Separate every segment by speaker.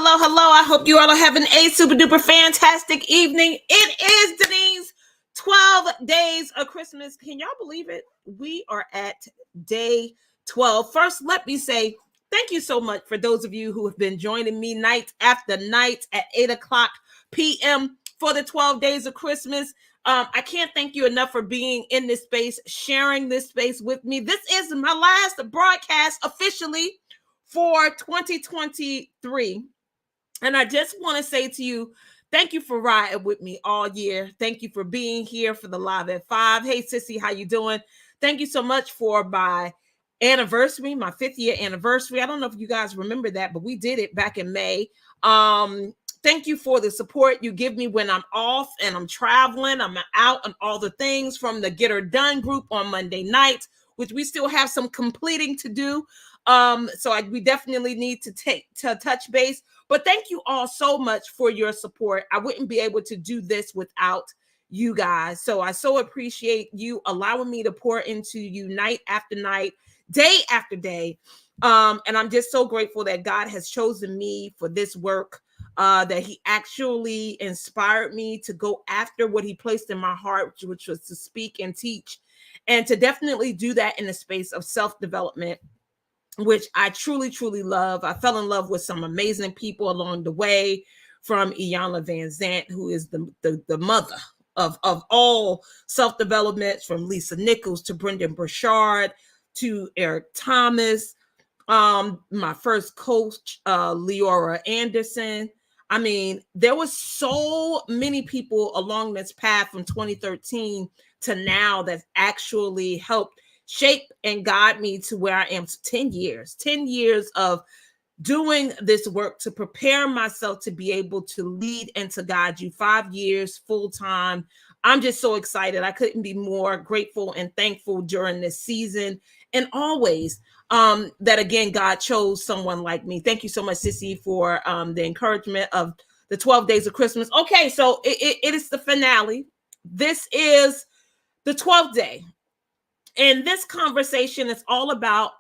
Speaker 1: hello. I hope you all are having a super duper fantastic evening. It is Deneen's 12 days of Christmas. Can y'all believe it? We are at day 12. First, let me say thank you so much for those of you who have been joining me night after night at 8 o'clock p.m. for the 12 days of Christmas. I can't thank you enough for being in this space, sharing this space with me. This is my last broadcast officially for 2023. And I just want to say to you, thank you for riding with me all year. Thank you for being here for the Live at 5. Hey, Sissy, how you doing? Thank you so much for my anniversary, my 5th year anniversary. I don't know if you guys remember that, but we did it back in May. Thank you for the support you give me when I'm off and I'm traveling. I'm out on all the things from the Get Her Done group on Monday nights, which we still have some completing to do. We definitely need to touch base. But thank you all so much for your support. I wouldn't be able to do this without you guys. So I so appreciate you allowing me to pour into you night after night, day after day. And I'm just so grateful that God has chosen me for this work, that he actually inspired me to go after what he placed in my heart, which was to speak and teach, and to definitely do that in the space of self-development, which I truly, truly love. I fell in love with some amazing people along the way, from Iyanla Van Zant, who is the mother of all self-development, from Lisa Nichols to Brendan Burchard to Eric Thomas, my first coach, Leora Anderson. I mean, there was so many people along this path from 2013 to now that actually helped shape and guide me to where I am. 10 years of doing this work to prepare myself to be able to lead and to guide you. 5 years full time. I'm just so excited. I couldn't be more grateful and thankful during this season, and always that again, God chose someone like me. Thank you so much, Sissy, for the encouragement of the 12 days of Christmas. Okay, so it is the finale. This is the 12th day. And this conversation is all about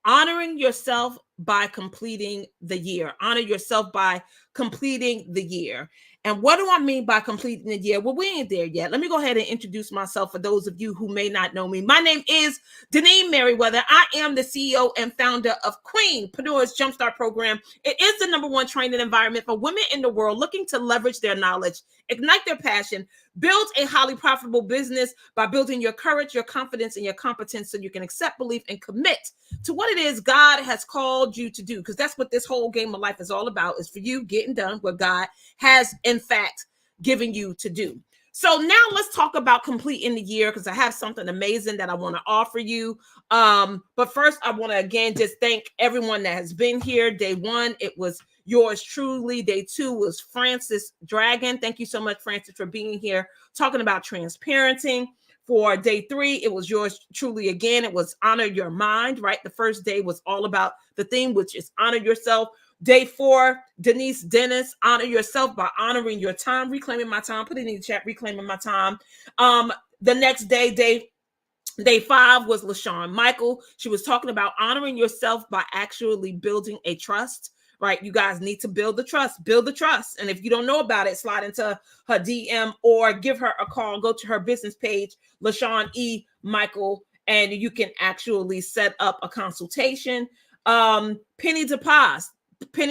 Speaker 1: honoring yourself by completing the year. Honor yourself by completing the year. And what do I mean by completing the year? Well, we ain't there yet. Let me go ahead and introduce myself for those of you who may not know me. My name is Dineen Merriweather. I am the CEO and founder of Queenpreneurs Jumpstart Program. It is the #1 training environment for women in the world looking to leverage their knowledge, ignite their passion, build a highly profitable business by building your courage, your confidence, and your competence so you can accept, believe, and commit to what it is God has called you to do. Because that's what this whole game of life is all about, is for you getting done what God has, in fact, given you to do. So now let's talk about completing the year, because I have something amazing that I want to offer you. But first, I want to again just thank everyone that has been here. Day 1, it was yours truly. Day 2 was Francis Dragon. Thank you so much, Francis, for being here talking about transparenting. For day 3, it was yours truly again. It was honor your mind, right? The first day was all about the theme, which is honor yourself. Day 4, Denise Dennis, honor yourself by honoring your time, reclaiming my time. Put it in the chat, reclaiming my time. The next day, Day 5 was LaShawn Michael. She was talking about honoring yourself by actually building a trust, right? You guys need to build the trust. And if you don't know about it, slide into her DM or give her a call. Go to her business page, LaShawn E. Michael, and you can actually set up a consultation. Penny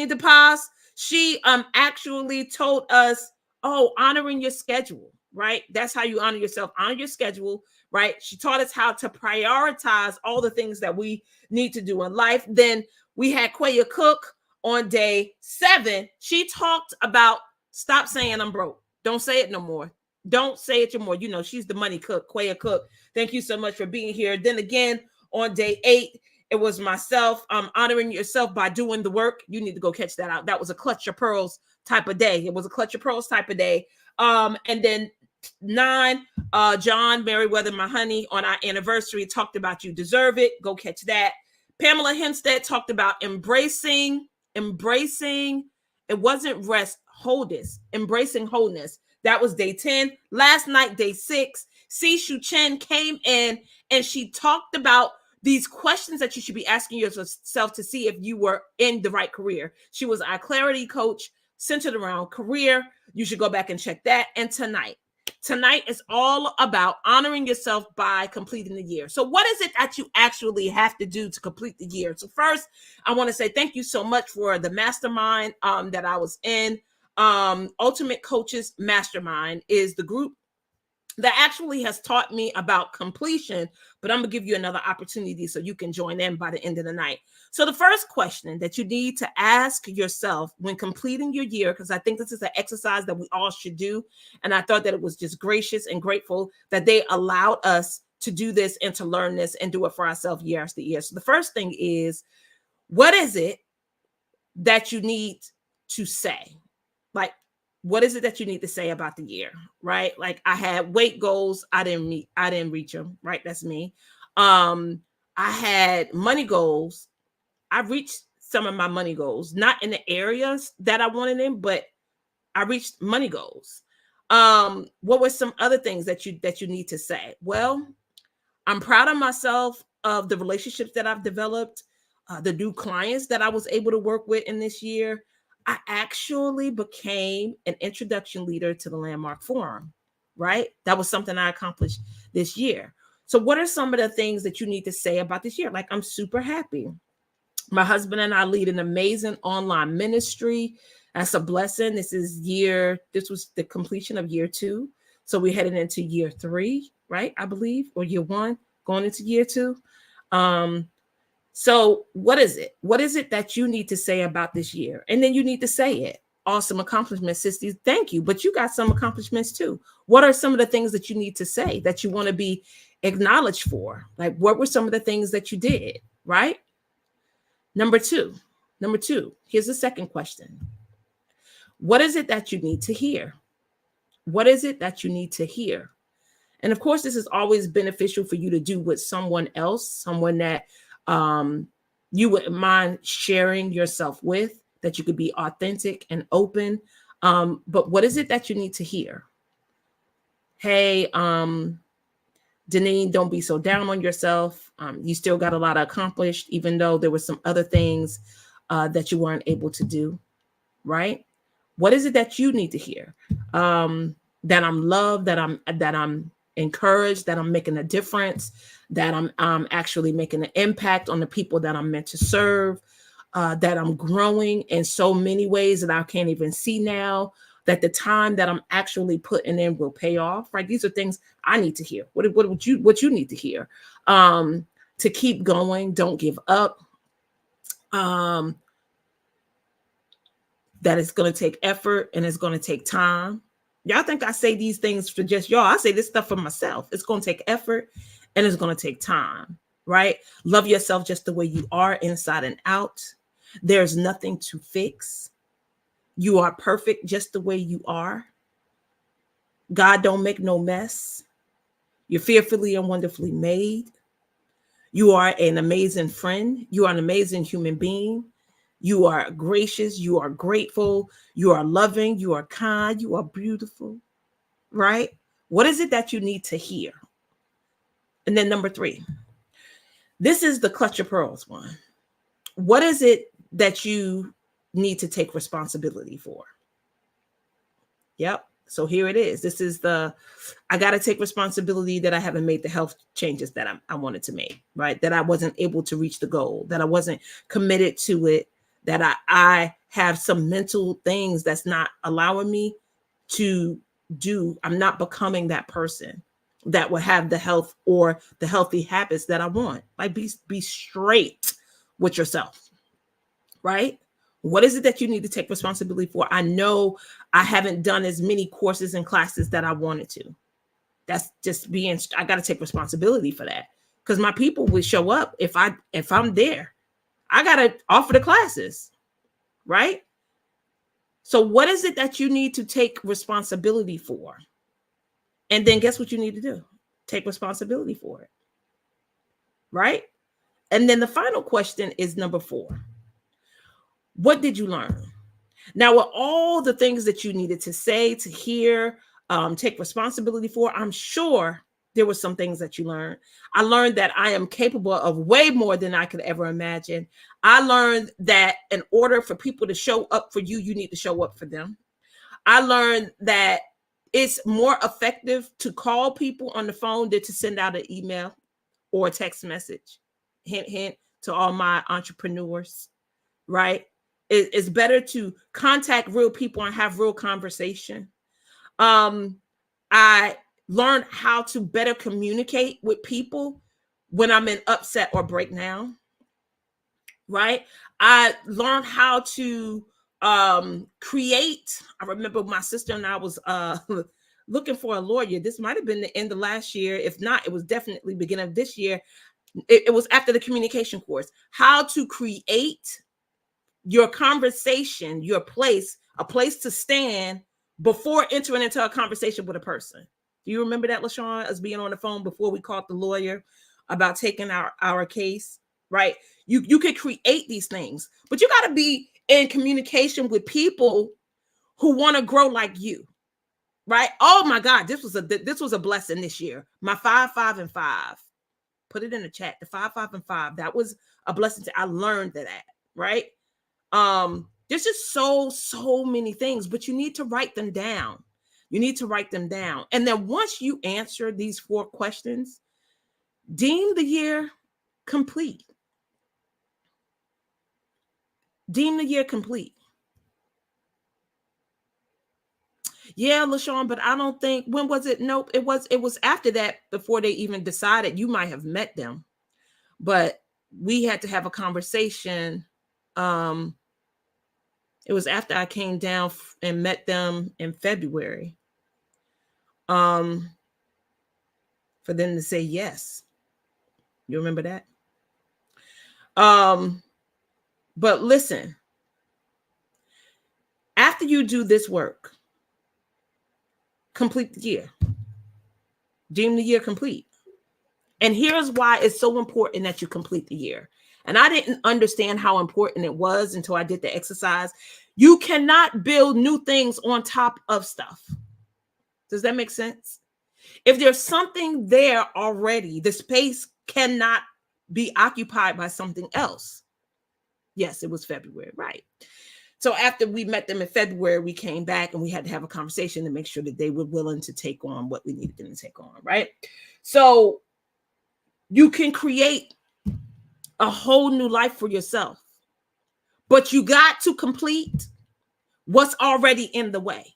Speaker 1: DePaz, she actually told us, honoring your schedule, right? That's how you honor yourself. Honor your schedule, right? She taught us how to prioritize all the things that we need to do in life. Then we had Quaya Cook on day 7. She talked about stop saying I'm broke. Don't say it no more. Don't say it anymore. You know, she's the money cook, Quaya Cook. Thank you so much for being here. Then again, on day 8, it was myself, honoring yourself by doing the work. You need to go catch that out. That was a clutch your pearls type of day. And then 9, John Merriweather, my honey, on our anniversary, talked about you deserve it. Go catch that. Pamela Hempstead talked about embracing. It wasn't rest, wholeness, embracing wholeness. That was day 10. Last night, day 6, Si Shu Chen came in and she talked about these questions that you should be asking yourself to see if you were in the right career. She was our clarity coach centered around career. You should go back and check that. And tonight is all about honoring yourself by completing the year. So what is it that you actually have to do to complete the year? So first, I want to say thank you so much for the mastermind that I was in. Ultimate Coaches Mastermind is the group that actually has taught me about completion, but I'm gonna give you another opportunity so you can join in by the end of the night. So the first question that you need to ask yourself when completing your year, because I think this is an exercise that we all should do, and I thought that it was just gracious and grateful that they allowed us to do this and to learn this and do it for ourselves year after year. So the first thing is, what is it that you need to say? Like, what is it that you need to say about the year, right? Like, I had weight goals, I didn't reach them, right? That's me. I had money goals. I reached some of my money goals, not in the areas that I wanted in, but I reached money goals. What were some other things that you need to say? Well, I'm proud of myself, of the relationships that I've developed, the new clients that I was able to work with in this year. I actually became an introduction leader to the Landmark Forum, right? That was something I accomplished this year. So what are some of the things that you need to say about this year? Like, I'm super happy. My husband and I lead an amazing online ministry. That's a blessing. This was the completion of year 2. So we're heading into year 3, right? I believe, or year 1, going into year 2. So what is it? What is it that you need to say about this year? And then you need to say it. Awesome accomplishments, sisters. Thank you. But you got some accomplishments too. What are some of the things that you need to say that you want to be acknowledged for? Like, what were some of the things that you did, right? Number two, here's the second question. What is it that you need to hear? What is it that you need to hear? And of course, this is always beneficial for you to do with someone else, someone that you wouldn't mind sharing yourself with, that you could be authentic and open. But what is it that you need to hear? Hey, Dineen, don't be so down on yourself. You still got a lot accomplished, even though there were some other things that you weren't able to do, right? What is it that you need to hear? That I'm loved, that I'm encouraged, that I'm making a difference, that I'm actually making an impact on the people that I'm meant to serve, that I'm growing in so many ways that I can't even see now, that the time that I'm actually putting in will pay off, right? These are things I need to hear. What you need to hear? To keep going, don't give up. That it's going to take effort and it's going to take time. Y'all think I say these things for just y'all? I say this stuff for myself. It's going to take effort and it's going to take time, right? Love yourself just the way you are, inside and out. There's nothing to fix. You are perfect just the way you are. God don't make no mess. You're fearfully and wonderfully made. You are an amazing friend. You are an amazing human being. You are gracious. You are grateful. You are loving. You are kind. You are beautiful, right? What is it that you need to hear? And then number 3, this is the clutch your pearls one. What is it that you need to take responsibility for? Yep. So here it is. This is I got to take responsibility that I haven't made the health changes that I wanted to make, right? That I wasn't able to reach the goal, that I wasn't committed to it, that I have some mental things that's not allowing me to do. I'm not becoming that person that will have the health or the healthy habits that I want. Like, be straight with yourself, right? What is it that you need to take responsibility for? I know I haven't done as many courses and classes that I wanted to. That's just I got to take responsibility for that, because my people will show up if I'm there. I got to offer the classes, right? So what is it that you need to take responsibility for? And then guess what you need to do? Take responsibility for it, right? And then the final question is number 4. What did you learn? Now, with all the things that you needed to say, to hear, take responsibility for, I'm sure there were some things that you learned. I learned that I am capable of way more than I could ever imagine. I learned that in order for people to show up for you, you need to show up for them. I learned that it's more effective to call people on the phone than to send out an email or a text message. Hint, hint to all my entrepreneurs, right? It's better to contact real people and have real conversation. I learned how to better communicate with people when I'm in upset or breakdown, right? I learned how to create. I remember my sister and I was looking for a lawyer. This might have been the end of last year. If not, it was definitely beginning of this year. It was after the communication course. How to create your conversation, your place, a place to stand before entering into a conversation with a person. Do you remember that, LaShawn, us being on the phone before we called the lawyer about taking our case, right? You could create these things, but you got to be in communication with people who want to grow like you, right? Oh my God, this was a blessing this year. My 5, 5, and 5. Put it in the chat. The 5, 5, and 5. That was a blessing. I learned that, right? There's just so many things, but you need to write them down. You need to write them down. And then once you answer these 4 questions, deem the year complete. Deem the year complete. Yeah, LaShawn, but I don't think, when was it? Nope, it was after that, before they even decided. You might have met them, but we had to have a conversation. It was after I came down and met them in February. For them to say yes. You remember that? But listen, after you do this work, complete the year. Deem the year complete. And here's why it's so important that you complete the year. And I didn't understand how important it was until I did the exercise. You cannot build new things on top of stuff. Does that make sense? If there's something there already, the space cannot be occupied by something else. Yes, it was February, right? So after we met them in February, we came back and we had to have a conversation to make sure that they were willing to take on what we needed them to take on, right? So you can create a whole new life for yourself, but you got to complete what's already in the way,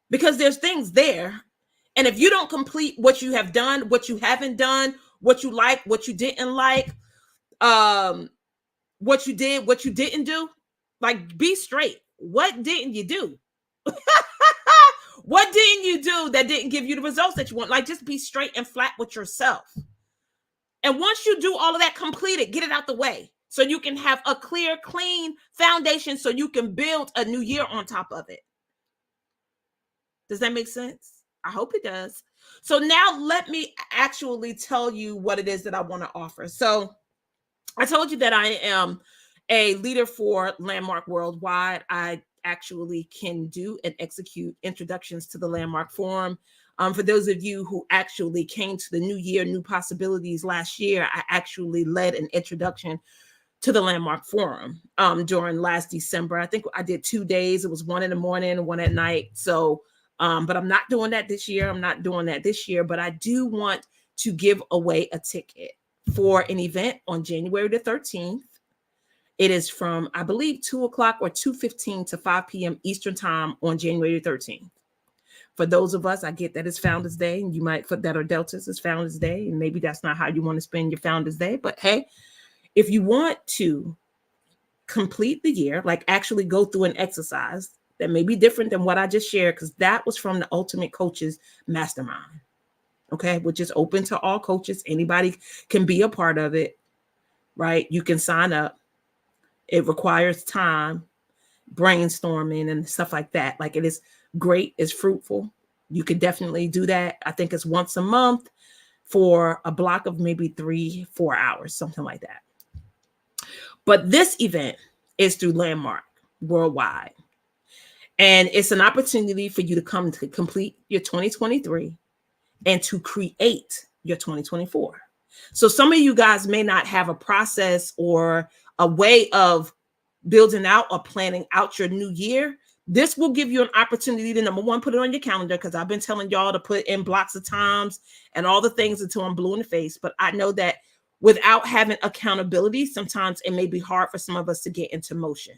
Speaker 1: because there's things there. And if you don't complete what you have done, what you haven't done, what you like, what you didn't like, what you did, what you didn't do, like, be straight. What didn't you do? What didn't you do that didn't give you the results that you want? Like, just be straight and flat with yourself. And once you do all of that, complete it, get it out the way, so you can have a clear, clean foundation, so you can build a new year on top of it. Does that make sense? I hope it does. So now let me actually tell you what it is that I want to offer. So I told you that I am a leader for Landmark Worldwide. I actually can do and execute introductions to the Landmark Forum. For those of you who actually came to the New Year, New Possibilities last year, I actually led an introduction to the Landmark Forum during last December. I think I did 2 days. It was one in the morning and one at night. So, but I'm not doing that this year. But I do want to give away a ticket for an event on January the 13th. It is from, I believe, 2 o'clock or 2:15 to 5 p.m. Eastern time on January 13th. For those of us, I get that it's Founders Day, and you might put that, or Deltas is Founders Day, and maybe that's not how you want to spend your Founders Day. But hey, if you want to complete the year, like actually go through an exercise that may be different than what I just shared, because that was from the Ultimate Coaches Mastermind, okay, which is open to all coaches. Anybody can be a part of it, right? You can sign up. It requires time, brainstorming, and stuff like that. Like, it is great. It's fruitful. You could definitely do that. I think it's once a month for a block of maybe 3-4 hours, something like that. But this event is through Landmark Worldwide. And it's an opportunity for you to come to complete your 2023, and to create your 2024. So some of you guys may not have a process or a way of building out or planning out your new year. This will give you an opportunity to, number one, put it on your calendar, because I've been telling y'all to put in blocks of times and all the things until I'm blue in the face. But I know that without having accountability, sometimes it may be hard for some of us to get into motion.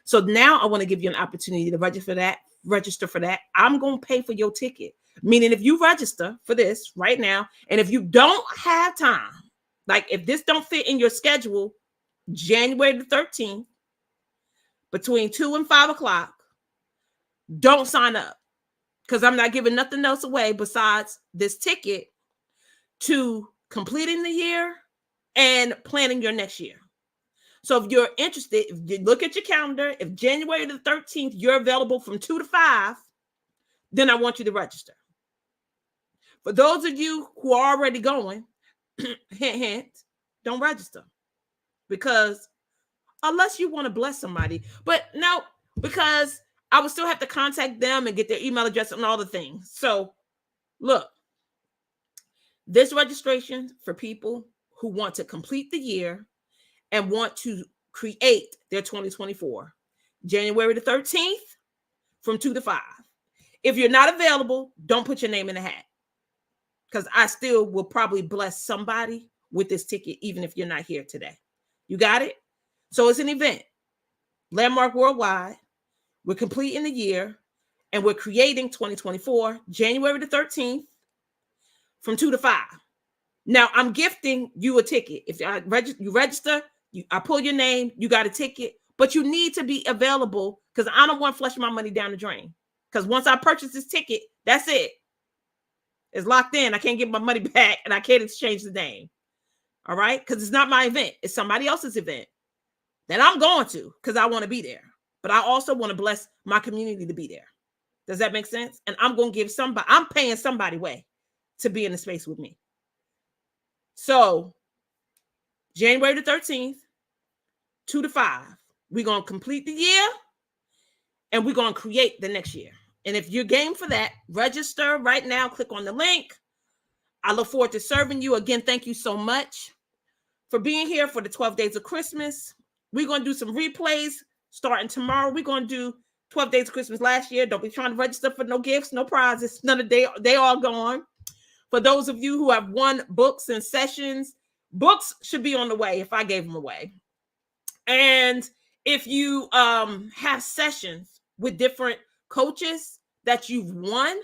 Speaker 1: So now I want to give you an opportunity to register for that. I'm going to pay for your ticket. Meaning if you register for this right now, and if you don't have time, like if this don't fit in your schedule, January the 13th, between 2 and 5 o'clock, don't sign up, because I'm not giving nothing else away besides this ticket to completing the year and planning your next year. So if you're interested, if you look at your calendar, if January the 13th, you're available from 2 to 5, then I want you to register. For those of you who are already going, hint, hint, don't register, because unless you want to bless somebody. But no, because I would still have to contact them and get their email address and all the things. So look, this registration for people who want to complete the year and want to create their 2024, January the 13th from 2 to 5. If you're not available, don't put your name in the hat, because I still will probably bless somebody with this ticket, even if you're not here today. You got it? So it's an event, landmark worldwide. We're completing the year and we're creating 2024, January the 13th from 2 to 5. Now I'm gifting you a ticket. If you register, I pull your name, you got a ticket, but you need to be available, because I don't want to flush my money down the drain. Because once I purchase this ticket, that's it. It's locked in. I can't get my money back and I can't exchange the name. All right? Because it's not my event. It's somebody else's event that I'm going to, because I want to be there. But I also want to bless my community to be there. Does that make sense? And I'm going to give somebody, I'm paying somebody way to be in the space with me. So January the 13th, 2 to 5, we're going to complete the year and we're going to create the next year. And if you're game for that, register right now. Click on the link. I look forward to serving you. Again, thank you so much for being here for the 12 days of Christmas. We're going to do some replays starting tomorrow. We're going to do 12 days of Christmas last year. Don't be trying to register for no gifts, no prizes. None of they all gone. For those of you who have won books and sessions, books should be on the way if I gave them away. And if you have sessions with different coaches that you've won,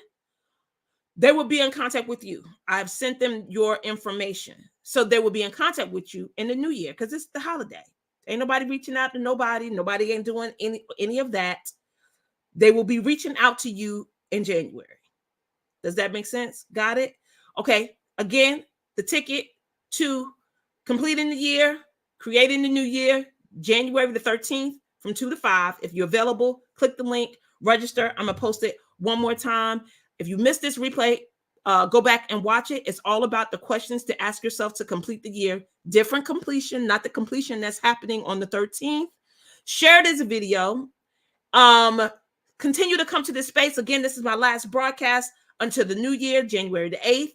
Speaker 1: they will be in contact with you. I've sent them your information. So they will be in contact with you in the new year, because it's the holiday. Ain't nobody reaching out to nobody. Nobody ain't doing any of that. They will be reaching out to you in January. Does that make sense? Got it? Okay. Again, the ticket to completing the year, creating the new year, January the 13th from 2 to 5. If you're available, click the link, register. I'm going to post it one more time. If you missed this replay, go back and watch it. It's all about the questions to ask yourself to complete the year. Different completion, not the completion that's happening on the 13th. Share this video. Continue to come to this space. Again, this is my last broadcast until the new year, January the 8th.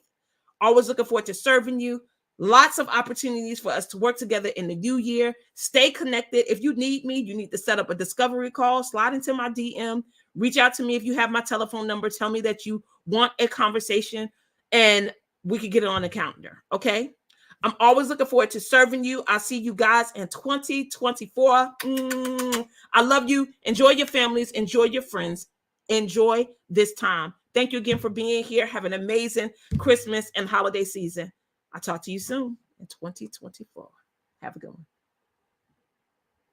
Speaker 1: Always looking forward to serving you. Lots of opportunities for us to work together in the new year. Stay connected. If you need me, you need to set up a discovery call. Slide into my DM. Reach out to me if you have my telephone number. Tell me that you want a conversation and we can get it on the calendar. Okay? I'm always looking forward to serving you. I'll see you guys in 2024. I love you. Enjoy your families. Enjoy your friends. Enjoy this time. Thank you again for being here. Have an amazing Christmas and holiday season. I'll talk to you soon in 2024. Have a good one.